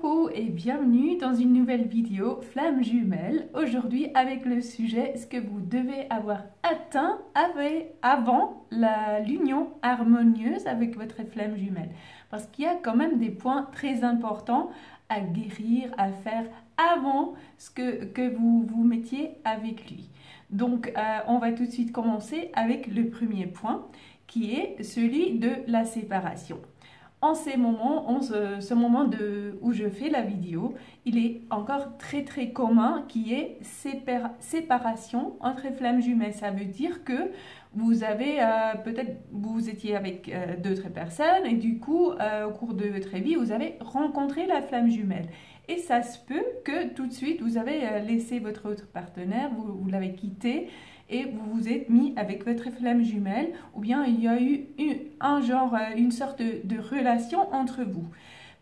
Coucou et bienvenue dans une nouvelle vidéo Flamme Jumelle. Aujourd'hui avec le sujet ce que vous devez avoir atteint avant l'union harmonieuse avec votre flamme jumelle. Parce qu'il y a quand même des points très importants à guérir, à faire avant que vous vous mettiez avec lui. Donc on va tout de suite commencer avec le premier point qui est celui de la séparation. En ce moment où je fais la vidéo, il est encore très commun qui est séparation entre flammes jumelles. Ça veut dire que vous avez peut-être vous étiez avec d'autres personnes et du coup au cours de votre vie vous avez rencontré la flamme jumelle. Et ça se peut que tout de suite vous avez laissé votre autre partenaire, vous l'avez quitté et vous vous êtes mis avec votre flamme jumelle, ou bien il y a eu une sorte de relation entre vous.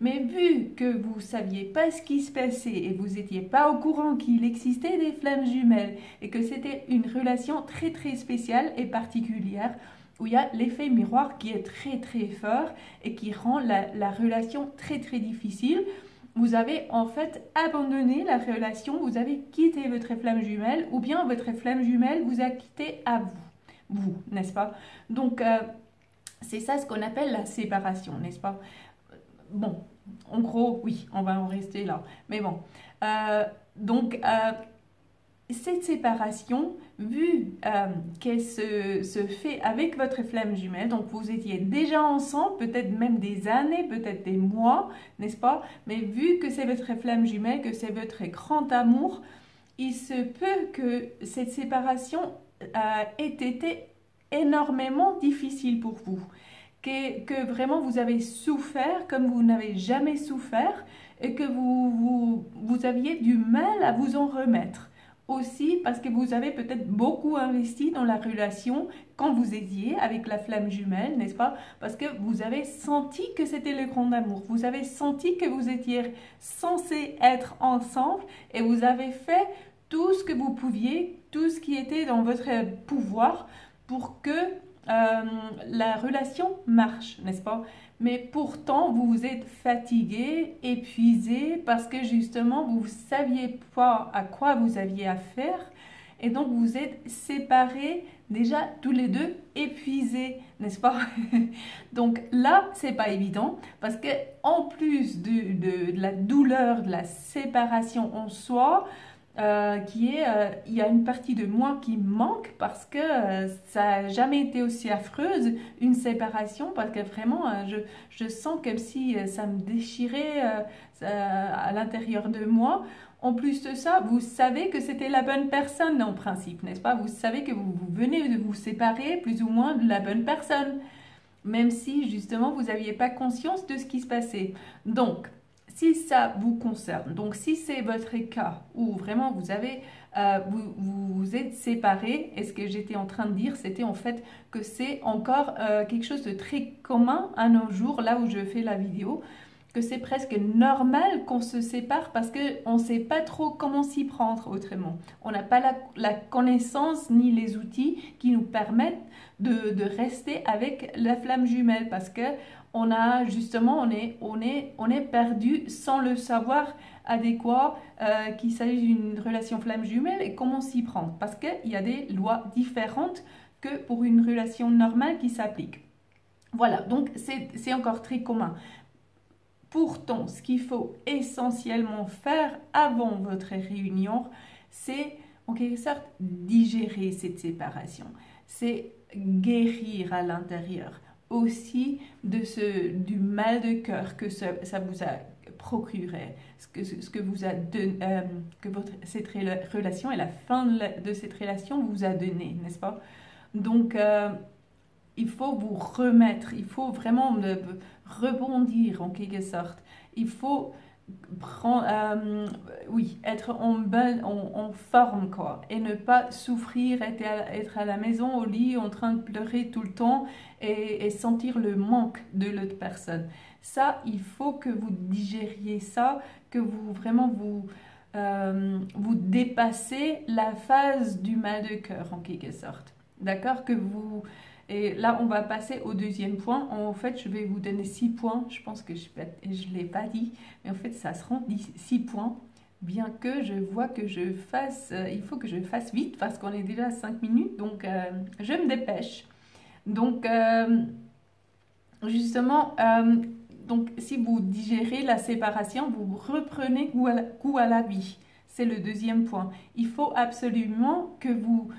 Mais vu que vous ne saviez pas ce qui se passait et vous n'étiez pas au courant qu'il existait des flammes jumelles et que c'était une relation très spéciale et particulière, où il y a l'effet miroir qui est très fort et qui rend la relation très difficile, vous avez en fait abandonné la relation, vous avez quitté votre flamme jumelle ou bien votre flamme jumelle vous a quitté à vous, n'est-ce pas? Donc, c'est ça ce qu'on appelle la séparation, n'est-ce pas? Bon, en gros, oui, on va en rester là. Mais bon, cette séparation, vu qu'elle se fait avec votre flamme jumelle, donc vous étiez déjà ensemble, peut-être même des années, peut-être des mois, n'est-ce pas? Mais vu que c'est votre flamme jumelle, que c'est votre grand amour, il se peut que cette séparation ait été énormément difficile pour vous. Que vraiment vous avez souffert comme vous n'avez jamais souffert et que vous aviez du mal à vous en remettre. Aussi parce que vous avez peut-être beaucoup investi dans la relation quand vous étiez avec la flamme jumelle, n'est-ce pas? Parce que vous avez senti que c'était le grand amour. Vous avez senti que vous étiez censés être ensemble et vous avez fait tout ce que vous pouviez, tout ce qui était dans votre pouvoir pour que la relation marche, n'est-ce pas? Mais pourtant, vous vous êtes fatigué, épuisé, parce que justement, vous ne saviez pas à quoi vous aviez affaire. Et donc, vous êtes séparés, déjà tous les deux épuisés, n'est-ce pas? Donc là, c'est pas évident, parce que en plus de la douleur de la séparation en soi, il y a une partie de moi qui manque parce que ça n'a jamais été aussi affreuse une séparation, parce que vraiment je sens comme si ça me déchirait à l'intérieur de moi. En plus de ça, vous savez que c'était la bonne personne en principe, n'est-ce pas? Vous savez que vous venez de vous séparer plus ou moins de la bonne personne, même si justement vous n'aviez pas conscience de ce qui se passait. Donc, si ça vous concerne, donc si c'est votre cas où vraiment vous êtes séparés, et ce que j'étais en train de dire, c'était en fait que c'est encore quelque chose de très commun à nos jours, là où je fais la vidéo, que c'est presque normal qu'on se sépare parce qu'on ne sait pas trop comment s'y prendre autrement. On n'a pas la connaissance ni les outils qui nous permettent de rester avec la flamme jumelle, parce que on est perdu sans le savoir adéquat qu'il s'agit d'une relation flamme jumelle et comment s'y prendre, parce qu'il y a des lois différentes que pour une relation normale qui s'appliquent. Voilà, donc c'est encore très commun. Pourtant, ce qu'il faut essentiellement faire avant votre réunion, c'est en quelque sorte digérer cette séparation. C'est guérir à l'intérieur aussi du mal de cœur que ça vous a procuré, cette relation et la fin de cette relation vous a donné, n'est-ce pas? Donc, il faut vous remettre, il faut vraiment rebondir en quelque sorte. Il faut être en forme, quoi, et ne pas souffrir, être à la maison au lit en train de pleurer tout le temps et sentir le manque de l'autre personne. Ça, il faut que vous digériez ça, que vous vraiment vous dépassez la phase du mal de cœur en quelque sorte. D'accord? Et là, on va passer au deuxième point. En fait, je vais vous donner 6 points. Je pense que je ne l'ai pas dit, mais en fait, ça sera 6 points. Bien que je vois que je fasse, il faut que je fasse vite parce qu'on est déjà à 5 minutes, donc je me dépêche. Donc, justement, donc, si vous digérez la séparation, vous reprenez goût à la vie. C'est le deuxième point. Il faut absolument que vous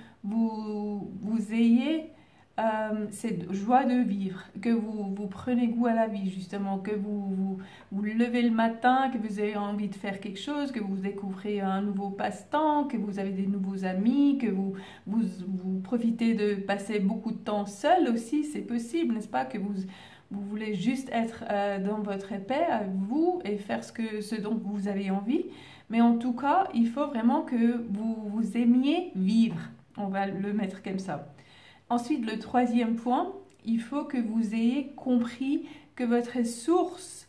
ayez cette joie de vivre, que vous prenez goût à la vie, justement, que vous levez le matin, que vous avez envie de faire quelque chose, que vous découvrez un nouveau passe-temps, que vous avez des nouveaux amis, que vous profitez de passer beaucoup de temps seul aussi, c'est possible, n'est-ce pas, que vous voulez juste être dans votre paix avec vous et faire ce dont vous avez envie. Mais en tout cas, il faut vraiment que vous aimiez vivre. On va le mettre comme ça. Ensuite, le troisième point, il faut que vous ayez compris que votre source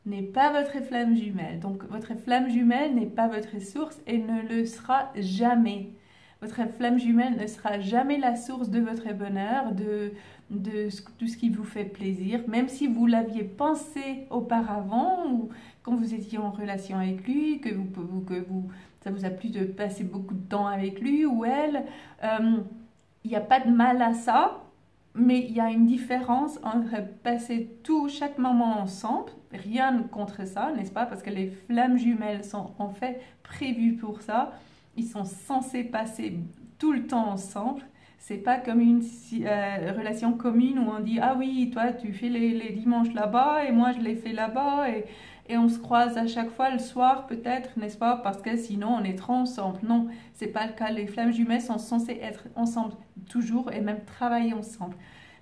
n'est pas votre flamme jumelle. Donc, votre flamme jumelle n'est pas votre source et ne le sera jamais. Votre flamme jumelle ne sera jamais la source de votre bonheur, de tout ce qui vous fait plaisir, même si vous l'aviez pensé auparavant ou quand vous étiez en relation avec lui, ça vous a plu de passer beaucoup de temps avec lui ou elle. Il n'y a pas de mal à ça, mais il y a une différence entre passer chaque moment ensemble, rien contre ça, n'est-ce pas? Parce que les flammes jumelles sont en fait prévues pour ça. Ils sont censés passer tout le temps ensemble. C'est pas comme une relation commune où on dit « Ah oui, toi tu fais les dimanches là-bas et moi je les fais là-bas et on se croise à chaque fois le soir peut-être, n'est-ce pas? Parce que sinon on est trop ensemble. » Non, c'est pas le cas. Les flammes jumelles sont censées être ensemble toujours et même travailler ensemble.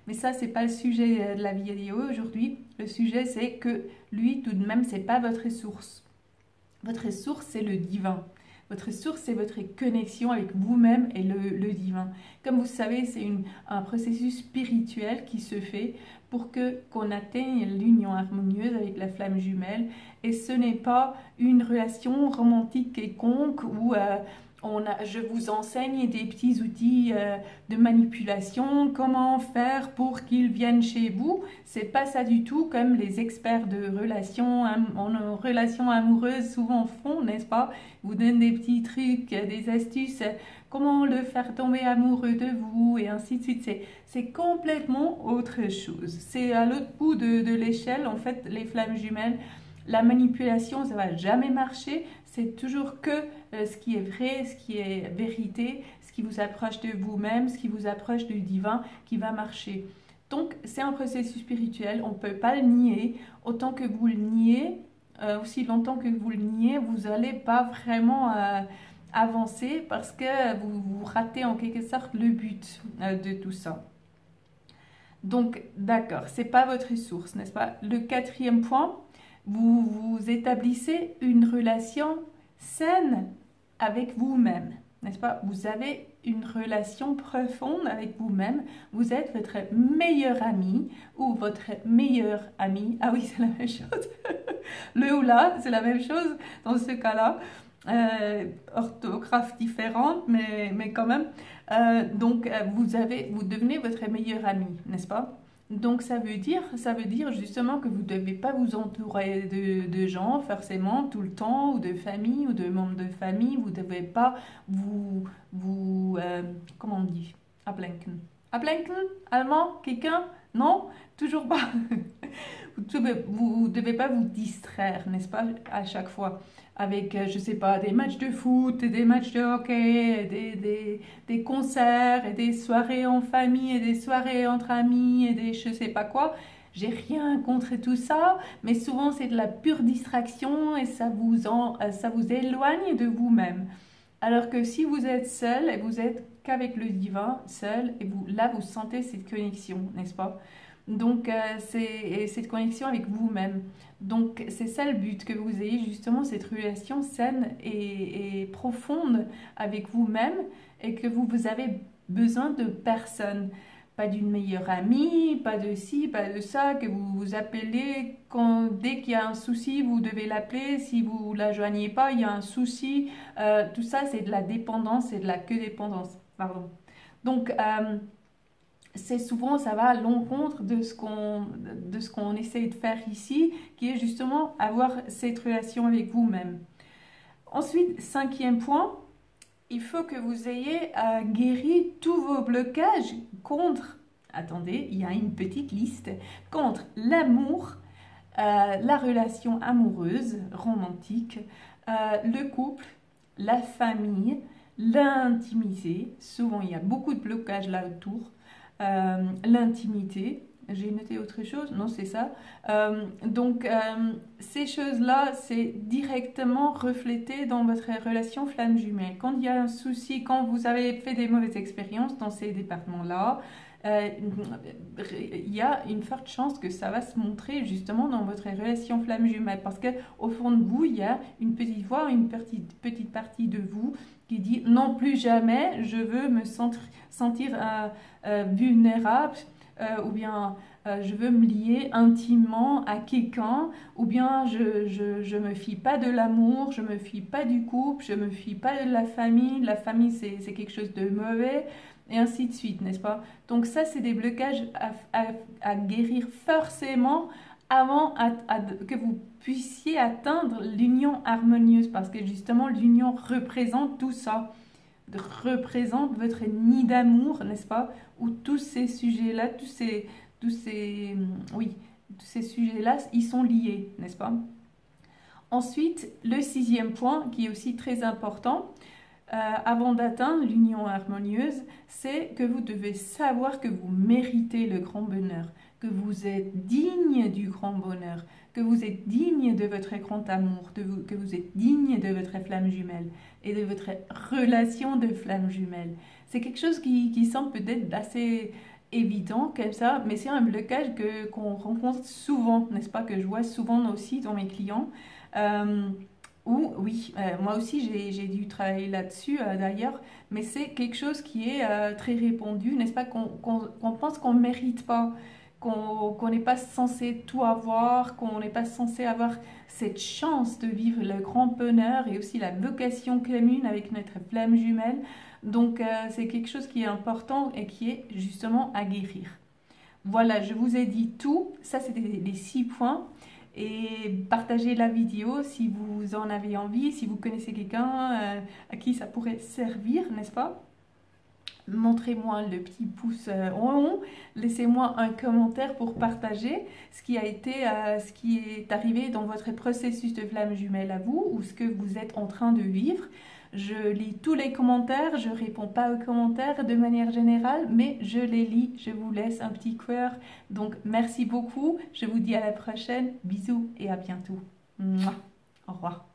Mais ça, c'est pas le sujet de la vidéo aujourd'hui. Le sujet, c'est que lui, tout de même, c'est pas votre source. Votre source, c'est le divin. Votre source, c'est votre connexion avec vous-même et le divin. Comme vous savez, c'est un processus spirituel qui se fait pour qu'on atteigne l'union harmonieuse avec la flamme jumelle. Et ce n'est pas une relation romantique quelconque où je vous enseigne des petits outils de manipulation, comment faire pour qu'ils viennent chez vous. C'est pas ça du tout comme les experts de relations amoureuses souvent font, n'est-ce pas? Vous donnent des petits trucs, des astuces, comment le faire tomber amoureux de vous et ainsi de suite. C'est complètement autre chose. C'est à l'autre bout de l'échelle, en fait, les flammes jumelles. La manipulation, ça va jamais marcher. C'est toujours que ce qui est vrai, ce qui est vérité, ce qui vous approche de vous-même, ce qui vous approche du divin qui va marcher. Donc, c'est un processus spirituel. On ne peut pas le nier. Autant que vous le niez, aussi longtemps que vous le niez, vous n'allez pas vraiment avancer parce que vous ratez en quelque sorte le but de tout ça. Donc, d'accord, c'est pas votre source, n'est-ce pas? Le quatrième point, vous établissez une relation saine avec vous-même, n'est-ce pas? Vous avez une relation profonde avec vous-même. Vous êtes votre meilleur ami ou votre meilleure amie. Ah oui, c'est la même chose. Le ou la, c'est la même chose dans ce cas-là. Orthographe différente, mais quand même. Donc, vous devenez votre meilleur ami, n'est-ce pas? Donc, ça veut dire justement que vous ne devez pas vous entourer de gens forcément tout le temps, ou de famille, ou de membres de famille. Vous ne devez pas comment on dit? Ablenken. Ablenken? Allemand? Quelqu'un? Non? Toujours pas. Vous ne devez pas vous distraire, n'est-ce pas, à chaque fois, avec, je sais pas, des matchs de foot, des matchs de hockey, des concerts, et des soirées en famille, et des soirées entre amis, et des je sais pas quoi. J'ai rien contre tout ça, mais souvent c'est de la pure distraction et ça vous éloigne de vous-même. Alors que si vous êtes seul et vous êtes qu'avec le divin, seul, et là vous sentez cette connexion, n'est-ce pas? Donc, c'est cette connexion avec vous-même. Donc, c'est ça le but, que vous ayez justement cette relation saine et profonde avec vous-même et que vous avez besoin de personne. Pas d'une meilleure amie, pas de ci, pas de ça, que vous vous appelez dès qu'il y a un souci, vous devez l'appeler. Si vous ne la joignez pas, il y a un souci. Tout ça, c'est de la dépendance, c'est de la que dépendance. Pardon. Donc, c'est souvent, ça va à l'encontre de ce qu'on essaie de faire ici, qui est justement avoir cette relation avec vous-même. Ensuite, 5e point, il faut que vous ayez guéri tous vos blocages contre, attendez, il y a une petite liste, contre l'amour, la relation amoureuse, romantique, le couple, la famille, l'intimité, souvent il y a beaucoup de blocages là autour, l'intimité, j'ai noté autre chose, non c'est ça, ces choses-là c'est directement reflété dans votre relation flamme jumelle. Quand il y a un souci, quand vous avez fait des mauvaises expériences dans ces départements-là, il y a une forte chance que ça va se montrer justement dans votre relation flamme jumelle, parce que au fond de vous il y a une petite voix, une petite partie de vous qui dit non, plus jamais je veux me sentir vulnérable, ou bien je veux me lier intimement à quelqu'un, ou bien je me fie pas de l'amour, je me fie pas du couple, je me fie pas de la famille c'est quelque chose de mauvais, et ainsi de suite, n'est-ce pas? Donc ça c'est des blocages à guérir forcément avant que vous puissiez atteindre l'union harmonieuse, parce que justement l'union représente tout ça, représente votre nid d'amour, n'est-ce pas, où tous ces sujets-là, tous ces sujets-là, ils sont liés, n'est-ce pas? Ensuite, le 6e point, qui est aussi très important, avant d'atteindre l'union harmonieuse, c'est que vous devez savoir que vous méritez le grand bonheur, que vous êtes digne du grand bonheur, que vous êtes digne de votre grand amour, que vous êtes digne de votre flamme jumelle et de votre relation de flamme jumelle. C'est quelque chose qui semble peut-être assez évident comme ça, mais c'est un blocage qu'on rencontre souvent, n'est-ce pas, que je vois souvent aussi dans mes clients. Moi aussi j'ai dû travailler là-dessus d'ailleurs, mais c'est quelque chose qui est très répandu, n'est-ce pas, qu'on pense qu'on ne mérite pas, qu'on n'est pas censé tout avoir, qu'on n'est pas censé avoir cette chance de vivre le grand bonheur et aussi la vocation commune avec notre flamme jumelle. Donc c'est quelque chose qui est important et qui est justement à guérir. Voilà, je vous ai dit tout, ça c'était les 6 points. Et partagez la vidéo si vous en avez envie, si vous connaissez quelqu'un à qui ça pourrait servir, n'est-ce pas? Montrez-moi le petit pouce en haut, laissez-moi un commentaire pour partager ce qui est arrivé dans votre processus de flamme jumelle à vous, ou ce que vous êtes en train de vivre. Je lis tous les commentaires, je ne réponds pas aux commentaires de manière générale, mais je les lis, je vous laisse un petit cœur. Donc merci beaucoup, je vous dis à la prochaine, bisous et à bientôt. Mouah. Au revoir.